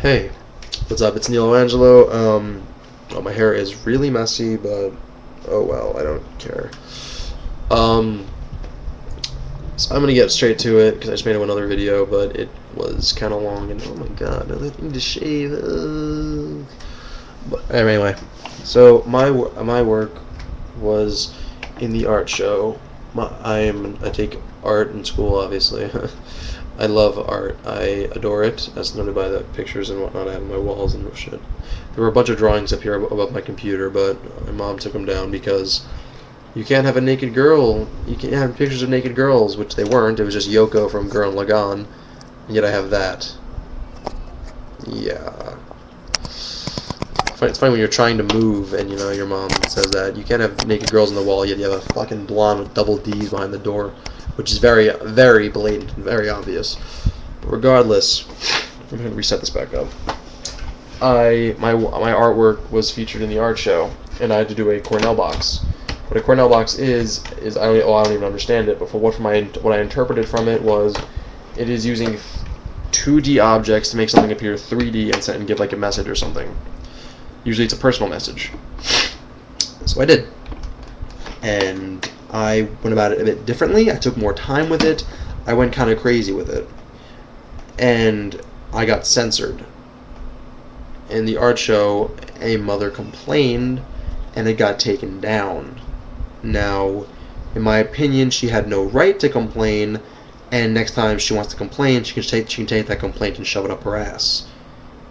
Hey, what's up? It's Neil Angelo. Well, my hair is really messy, but oh well, I don't care. Um, so I'm gonna get straight to it because I just made another video, but it was kind of long, and oh my god, I need to shave. But anyway, so my work was in the art show. I take art in school, obviously. I love art. I adore it, as noted by the pictures and whatnot I have on my walls and shit. There were a bunch of drawings up here above my computer, but my mom took them down because you can't have a naked girl. You can't have pictures of naked girls, which they weren't. It was just Yoko from Gurren Lagann, and yet I have that. Yeah. It's funny when you're trying to move and your mom says that you can't have naked girls on the wall, yet you have a fucking blonde with double D's behind the door, which is very, very blatant and very obvious. But regardless, I'm going to reset this back up. My artwork was featured in the art show, and I had to do a Cornell box. What a Cornell box is I don't even understand it, but what I interpreted from it was it is using 2D objects to make something appear 3D and give like a message or something. Usually it's a personal message. So I did. And I went about it a bit differently. I took more time with it. I went kind of crazy with it. And I got censored. In the art show, a mother complained, and it got taken down. Now, in my opinion, she had no right to complain, and next time she wants to complain, she can take that complaint and shove it up her ass.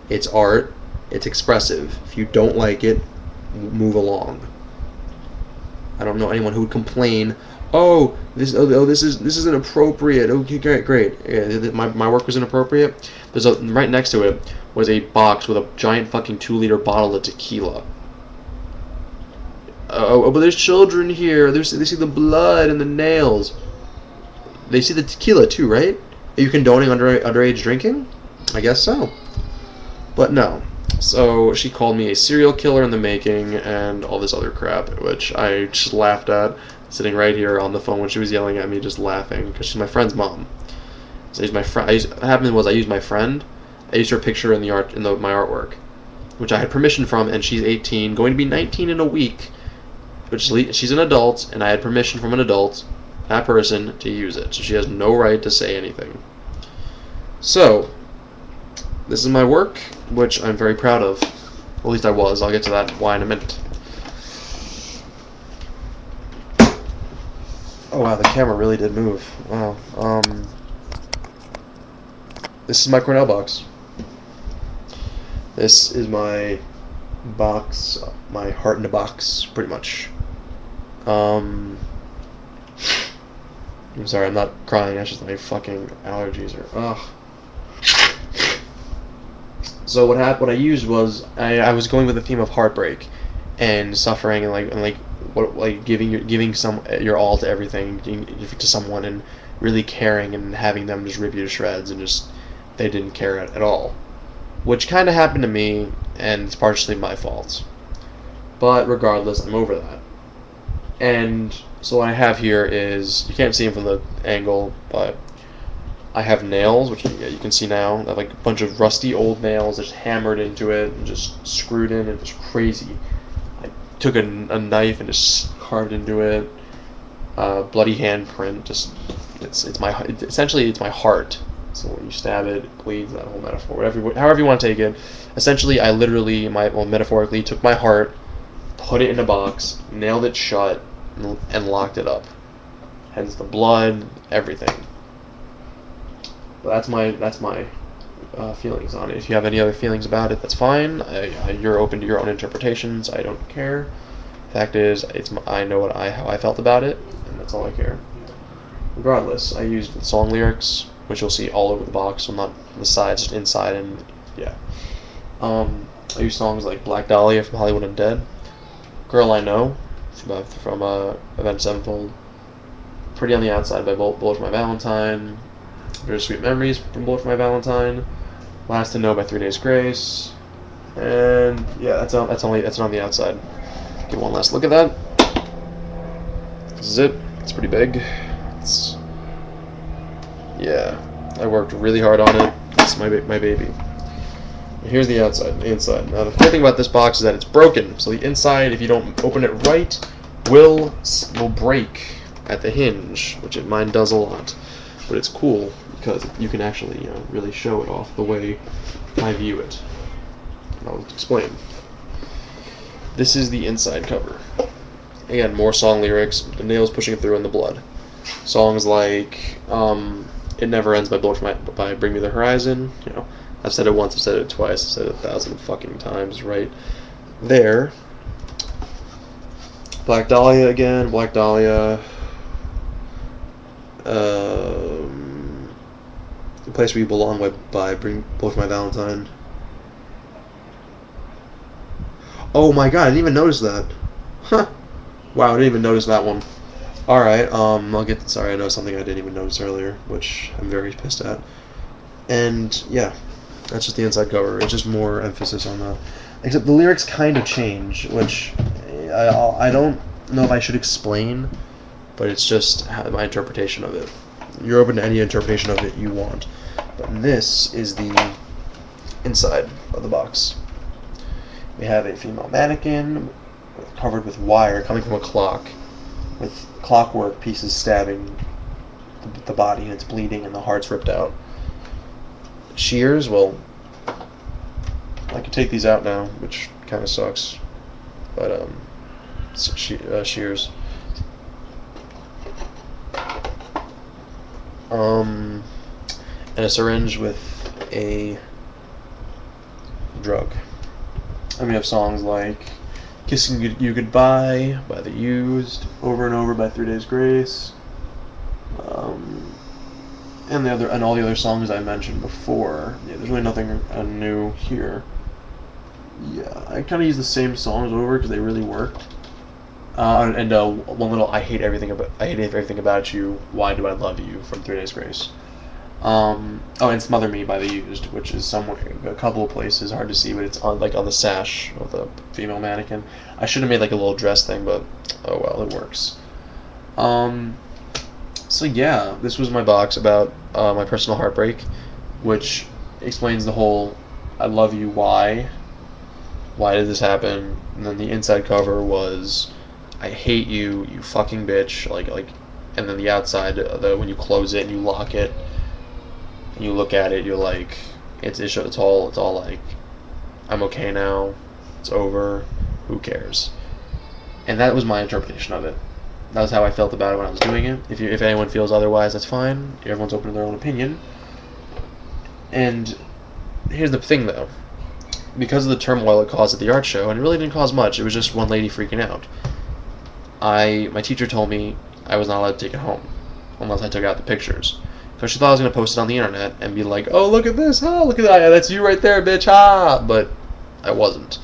It's art. It's expressive. If you don't like it, move along. I don't know anyone who would complain. This is inappropriate. Okay, great. Yeah, my work was inappropriate. Right next to it was a box with a giant fucking 2-liter bottle of tequila. But there's children here. They see the blood and the nails. They see the tequila too, right? Are you condoning underage drinking? I guess so. But no. So she called me a serial killer in the making and all this other crap, which I just laughed at, sitting right here on the phone when she was yelling at me, just laughing, because she's my friend's mom. So what happened was I used my friend. I used her picture in my artwork, which I had permission from, and she's 18, going to be 19 in a week, which she's an adult, and I had permission from an adult, that person, to use it. So she has no right to say anything. So this is my work, which I'm very proud of. At least I was. I'll get to that why in a minute. Oh wow, the camera really did move. Wow. This is my Cornell box. This is my box, my heart in a box, pretty much. I'm sorry, I'm not crying. That's just my fucking allergies ugh. So what I used was I was going with the theme of heartbreak and suffering and giving your all to everything to someone and really caring and having them just rip you to shreds and just they didn't care at all, which kind of happened to me, and it's partially my fault. But regardless, I'm over that. And so what I have here is, you can't see them from the angle, but I have nails, which you can see now. I have like a bunch of rusty old nails just hammered into it and just screwed in and just crazy. I took a knife and just carved into it. Bloody handprint. Essentially it's my heart. So when you stab it, it bleeds. That whole metaphor, however you want to take it. Essentially, I literally, metaphorically, took my heart, put it in a box, nailed it shut, and locked it up. Hence the blood, everything. But that's my feelings on it. If you have any other feelings about it, that's fine. You're open to your own interpretations. I don't care. Fact is, I know how I felt about it, and that's all I care. Regardless, I used the song lyrics, which you'll see all over the box, so not on the sides, just inside, and yeah. I used songs like Black Dahlia from Hollywood Undead, Girl I Know from Avenged Sevenfold, Pretty on the Outside by Bullet for My Valentine, Bittersweet Memories from Bullet for My Valentine, Last to Know by 3 Days Grace, and yeah, that's on the outside. Give one last look at that. This is it. It's pretty big. Yeah, I worked really hard on it. It's my baby. Here's the outside and the inside. Now the funny thing about this box is that it's broken, so the inside, if you don't open it right, will break at the hinge, which mine does a lot. But it's cool because you can actually really show it off the way I view it. And I'll explain. This is the inside cover. Again, more song lyrics, the nails pushing through in the blood. Songs like "It Never Ends" by Bring Me the Horizon. I've said it once, I've said it twice, I've said it 1,000 fucking times right there. Black Dahlia again, Black Dahlia. The Place Where You Belong by Both My Valentine. Oh my god, I didn't even notice that. Huh. Wow, I didn't even notice that one. Alright, sorry, I know something I didn't even notice earlier, which I'm very pissed at. And, yeah, that's just the inside cover. It's just more emphasis on that. Except the lyrics kind of change, which I don't know if I should explain, but it's just my interpretation of it. You're open to any interpretation of it you want. But this is the inside of the box. We have a female mannequin covered with wire coming from a clock, with clockwork pieces stabbing the body, and it's bleeding and the heart's ripped out. Shears, well, I can take these out now, which kind of sucks, but shears. And a syringe with a drug. And we have songs like "Kissing You Goodbye" by The Used, "Over and Over" by 3 Days Grace, and all the other songs I mentioned before. Yeah, there's really nothing new here. Yeah, I kind of use the same songs over because they really work. One little "I Hate Everything About You, Why Do I Love You" from 3 Days Grace. And "Smother Me" by The Used, which is somewhere, a couple of places, hard to see, but it's on the sash of the female mannequin. I should have made like a little dress thing, but oh well, it works. So yeah, this was my box about my personal heartbreak, which explains the whole "I love you, why did this happen?" And then the inside cover was "I hate you, you fucking bitch," and then the outside, when you close it and you lock it, and you look at it, you're like, it's all like, I'm okay now, it's over, who cares? And that was my interpretation of it. That was how I felt about it when I was doing it. If anyone feels otherwise, that's fine. Everyone's open to their own opinion. And here's the thing, though. Because of the turmoil it caused at the art show, and it really didn't cause much, it was just one lady freaking out. My teacher told me I was not allowed to take it home unless I took out the pictures. So she thought I was going to post it on the internet and be like, "Oh, look at this, look at that, that's you right there, bitch, ha!" But I wasn't.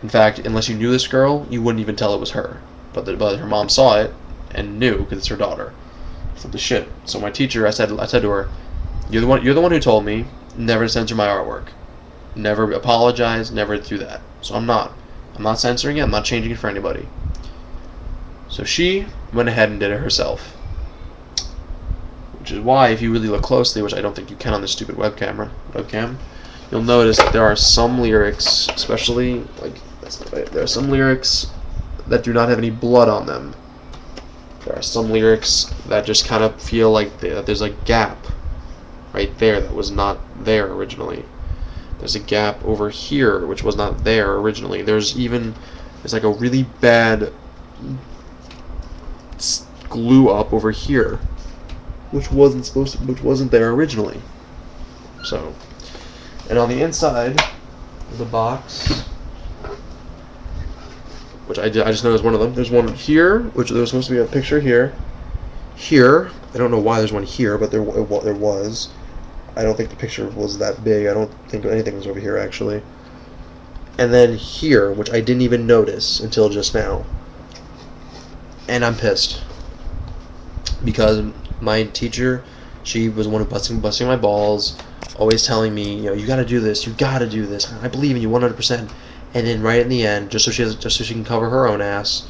In fact, unless you knew this girl, you wouldn't even tell it was her. But her mom saw it and knew because it's her daughter. Flip the shit. So my teacher, I said to her, "You're the one who told me never to censor my artwork. Never apologize, never do that. So I'm not censoring it, I'm not changing it for anybody." So she went ahead and did it herself. Which is why, if you really look closely, which I don't think you can on this stupid webcam, you'll notice that there are some lyrics, especially, there are some lyrics that do not have any blood on them. There are some lyrics that just kind of feel like that there's a gap right there that was not there originally. There's a gap over here which was not there originally. There's like a really bad glue up over here, which wasn't there originally. So, and on the inside of the box, which I just noticed one of them. There's one here, which there was supposed to be a picture here. Here, I don't know why there's one here, but there was. I don't think the picture was that big. I don't think anything was over here actually. And then here, which I didn't even notice until just now. And I'm pissed because my teacher, she was the one who busting my balls, always telling me, you gotta do this, I believe in you 100%. And then right in the end, just so she can cover her own ass,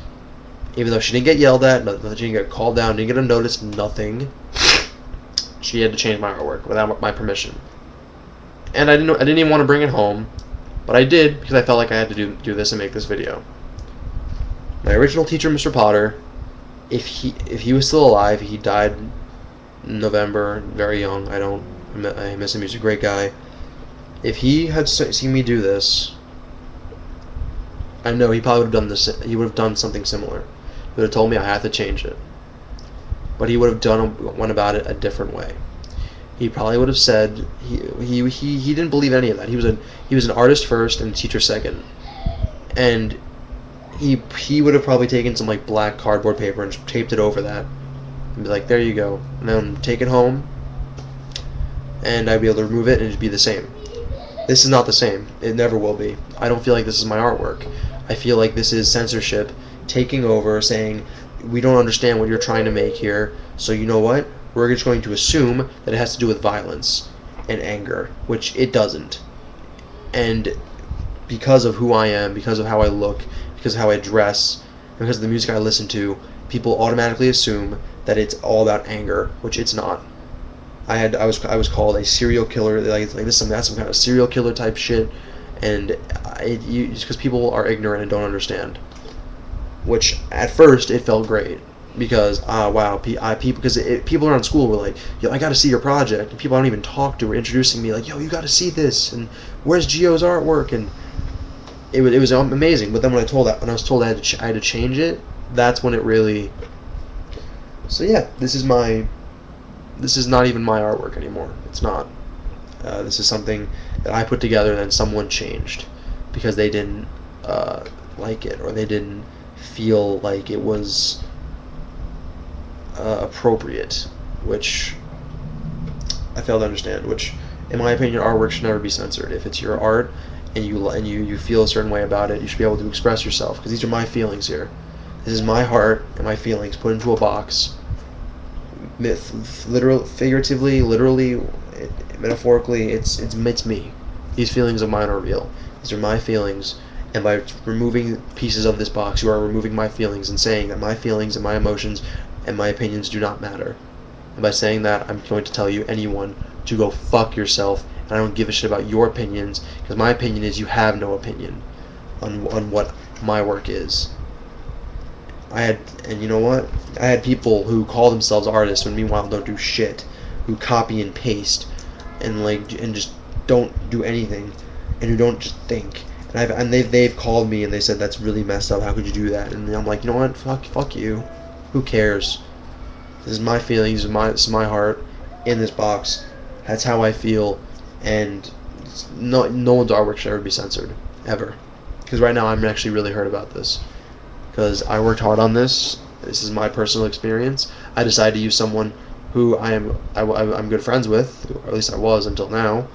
even though she didn't get yelled at, she didn't get called down, didn't get a notice, nothing, she had to change my artwork without my permission. And I didn't even want to bring it home, but I did because I felt like I had to do this and make this video. My original teacher, Mr. Potter, if he was still alive, he died in November, very young. I miss him. He's a great guy. If he had seen me do this, I know he probably would have done this. He would have done something similar. He would have told me I had to change it, but he would have went about it a different way. He probably would have said he didn't believe any of that. He was an artist first and a teacher second, and he would have probably taken some like black cardboard paper and taped it over that and be like, there you go, and then take it home, and I'd be able to remove it and it'd be the same. This is not the same. It never will be. I don't feel like this is my artwork. I feel like this is censorship taking over, saying we don't understand what you're trying to make here, so you know what? We're just going to assume that it has to do with violence and anger, which it doesn't. And because of who I am, because of how I look, because of how I dress, and because of the music I listen to, people automatically assume that it's all about anger, which it's not. I was called a serial killer, like that's some kind of serial killer type shit, and just because people are ignorant and don't understand. Which at first it felt great because wow, people around school were like, yo, I got to see your project, and people I don't even talk to were introducing me like, yo, you got to see this, and where's Gio's artwork, and it was amazing. But then when I was told I had to change it, that's when it really. So yeah, this is not even my artwork anymore. It's not. This is something that I put together and then someone changed because they didn't like it, or they didn't feel like it was appropriate, which I fail to understand. Which, in my opinion, artwork should never be censored. If it's your art and you feel a certain way about it, you should be able to express yourself, because these are my feelings here. This is my heart and my feelings put into a box. Figuratively, literally, metaphorically, it's me. These feelings of mine are real. These are my feelings, and by removing pieces of this box, you are removing my feelings and saying that my feelings and my emotions and my opinions do not matter. And by saying that, I'm going to tell you, anyone, to go fuck yourself, and I don't give a shit about your opinions, because my opinion is you have no opinion on what my work is. And you know what? I had people who call themselves artists when meanwhile don't do shit, who copy and paste, and just don't do anything, and who don't just think. And they've called me and they said that's really messed up. How could you do that? And I'm like, you know what? Fuck you. Who cares? This is my feelings. This is my heart in this box. That's how I feel, and no one's artwork should ever be censored, ever. Because right now I'm actually really hurt about this. Because I worked hard on this. This is my personal experience. I decided to use someone who I'm good friends with, or at least I was until now.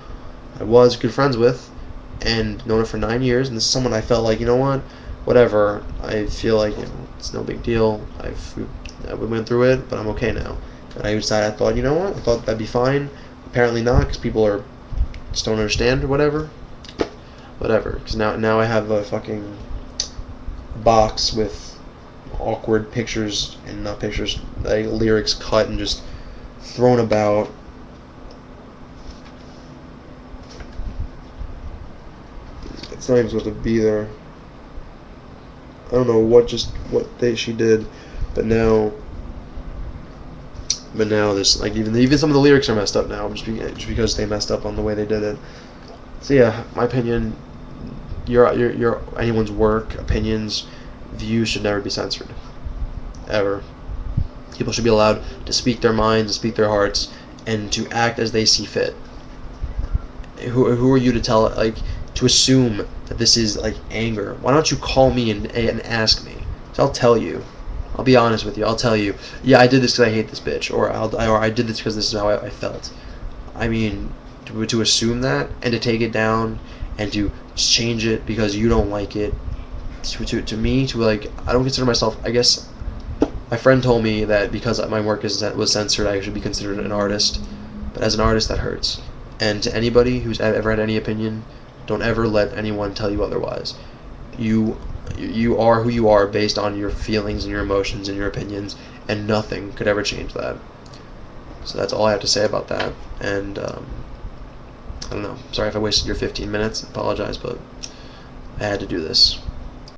I was good friends with, and known her for 9 years. And this is someone I felt like, you know what, whatever. I feel like, you know, it's no big deal. We went through it, but I'm okay now. And I decided, I thought, you know what, I thought that'd be fine. Apparently not, because people just don't understand or whatever. Whatever. Because now I have a fucking box with awkward pictures, and not pictures, like lyrics cut and just thrown about. It's not even supposed to be there. I don't know what she did, but now this, like, even some of the lyrics are messed up now, just because they messed up on the way they did it. So yeah, my opinion, your anyone's work, opinions, views should never be censored, ever. People should be allowed to speak their minds, to speak their hearts, and to act as they see fit. Who are you to tell, like, to assume that this is like anger? Why don't you call me and ask me? So I'll tell you. I'll be honest with you. I'll tell you, yeah, I did this because I hate this bitch, or I did this because this is how I felt. I mean, to assume that and to take it down and to change it because you don't like it. To me, like, I don't consider myself. I guess my friend told me that because my work was censored, I should be considered an artist. But as an artist, that hurts. And to anybody who's ever had any opinion, don't ever let anyone tell you otherwise. You are who you are based on your feelings and your emotions and your opinions, and nothing could ever change that. So that's all I have to say about that. And I don't know. Sorry if I wasted your 15 minutes. I apologize, but I had to do this.